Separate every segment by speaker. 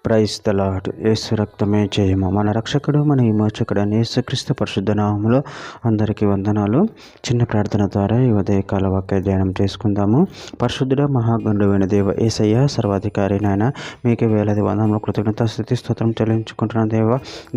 Speaker 1: Praise the lord. యేసు రక్తమే జయము. మన రక్షకుడు మన విమోచకుడు అని యేసుక్రీస్తు పరిశుద్ధ నామములో అందరికీ వందనాలు. చిన్న ప్రార్థన ద్వారా ఈ ఉదయకాల వాక్య ధ్యానం చేసుకుందాము. పరిశుద్ధుడ మహాగణుడైన దేవ యేసయ్య సర్వాధికారి నాయన మీకు వేలాది వందనములు కృతజ్ఞత స్తుతి స్తోత్రం చెల్లించుకుంటున్నాను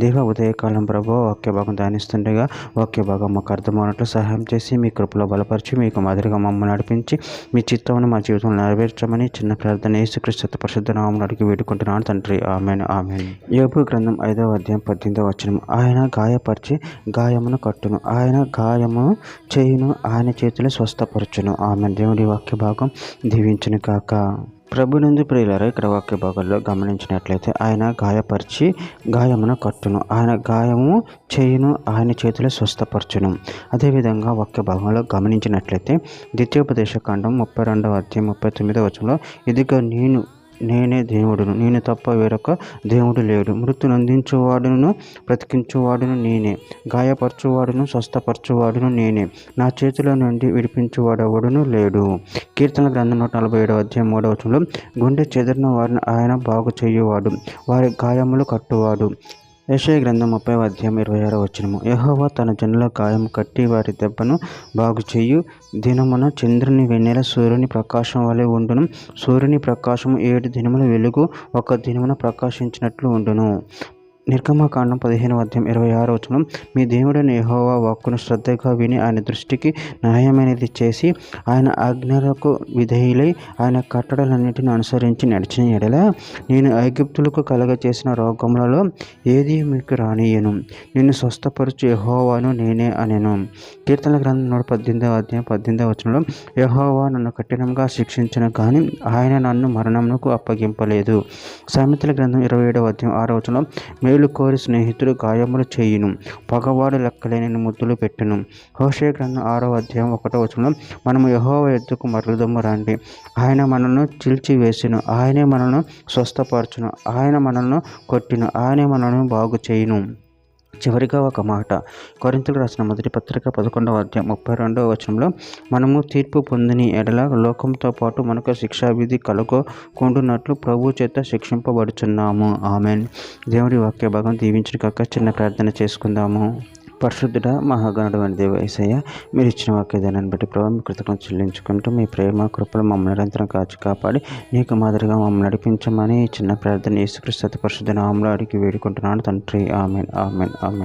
Speaker 1: దేవ ఉదయకాలం ప్రభు వాక్య భాగం ధ్యానిస్తుండగా వాక్య భాగం మాకు అర్థమైనట్లు సహాయం చేసి మీ కృపలో బలపరిచి మీకు మాదిరిగా మమ్మల్ని నడిపించి మీ చిత్తమును మా జీవితంలో నెరవేర్చమని చిన్న ప్రార్థన యేసుక్రీస్తు పరిశుద్ధ నామములో అడిగి వేడుకుంటున్నాను తండ్రి. Amen amen. యోబు గ్రంథం 5వ అధ్యాయం 18వ వచనం. ఆయన గాయపరిచి గాయమును కట్టును, ఆయన గాయము చేయును, ఆయన చేతులు స్వస్థపరచును. ఆమెన్. దేవుడి వాక్య భాగం దీవించును కాక. ప్రభునందు ప్రియులారా, ఇక్కడ వాక్య భాగాల్లో గమనించినట్లయితే ఆయన గాయపరిచి గాయమును కట్టును, ఆయన గాయము చేయును, ఆయన చేతులు స్వస్థపరచును. అదేవిధంగా వాక్య భాగంలో గమనించినట్లయితే ద్వితీయోపదేశ కాండం 32వ అధ్యాయం 39వ వచనంలో ఇదిగో నేనే దేవుడును, నేను తప్ప వేరొక దేవుడు లేడు, మృతును అందించువాడును బ్రతికించువాడును నేనే, గాయపరచువాడును స్వస్థపరచువాడును నేనే, నా చేతిలో నుండి విడిపించువాడెవడును లేడు. కీర్తన గ్రంథం 147వ అధ్యాయం 3వ వచనంలో గుండె చెదిరిన వారిని ఆయన బాగు చేయువాడు, వారి గాయములు కట్టువాడు. యెషయా గ్రంథం 30వ అధ్యాయం 26వ వచనము. యెహోవా తన జనుల గాయం కట్టి వారి దెబ్బను బాగు చేయు దినమున చంద్రుని వెన్నెల సూర్యుని ప్రకాశం వలె ఉండును, సూర్యుని ప్రకాశము 7 దినముల వెలుగు ఒక దినమున ప్రకాశించినట్లు ఉండును. నిర్గమకాండం 15వ అధ్యాయం 26వ వచనం. మీ దేవుడైన యెహోవా వాక్కును శ్రద్ధగా విని ఆయన దృష్టికి న్యాయమైనది చేసి ఆయన ఆజ్ఞలకు విధేయులై ఆయన కట్టడలన్నిటిని అనుసరించి నడిచిన ఎడల నేను ఐగుప్తులకు కలగచేసిన రోగములలో ఏది మీకు రానియను, నిన్ను స్వస్థపరచు యెహోవాను నేనే అనెను. కీర్తన గ్రంథం 118వ అధ్యాయం 18వ వచనంలో యెహోవా నన్ను కఠినంగా శిక్షించను కానీ ఆయన నన్ను మరణమునకు అప్పగింపలేదు. సామెతల గ్రంథం 27వ అధ్యాయం 6వ వచనంలో మేలు కోరి స్నేహితుడు గాయములు చేయును, పగవాడు లెక్కలేని ముద్దులు పెట్టును. హోషేయ గ్రంథం 6వ అధ్యాయం 1వ వచనంలో మనము యెహోవా ఎద్దుకు మరలుదము రండి, ఆయన మనను చిల్చివేసును, ఆయనే మనను స్వస్థపరచును, ఆయన మనను కొట్టును, ఆయనే మనను బాగు చేయును. చివరిగా ఒక మాట, కొరింథీయులకు రాసిన మొదటి పత్రిక 11వ అధ్యాయం 32వ వచనంలో మనము తీర్పు పొందని ఎడల లోకంతో పాటు మనకు శిక్షావిధి కలుగకుండునట్లు ప్రభు చేత శిక్షింపబడుచున్నాము. ఆమెన్. దేవుడి వాక్య భాగం దీవించిన కాక. చిన్న ప్రార్థన చేసుకుందాము. పరిశుద్ధుడ మహాగణుడు అని దేవ యేసయ్య, మీరు ఇచ్చిన వాక్యదానాన్ని బట్టి ప్రభావ మీ కృతజ్ఞతలు చెల్లించుకుంటూ మీ ప్రేమ కృపలు మమ్మల్ని నిరంతరం కాపాడి నీకు మాదిరిగా మమ్మల్ని నడిపించమని చిన్న ప్రార్థన యేసుక్రీస్తు పరిశుద్ధ నామములో అడిగి వేడుకుంటున్నాను తండ్రి. Amen amen amen.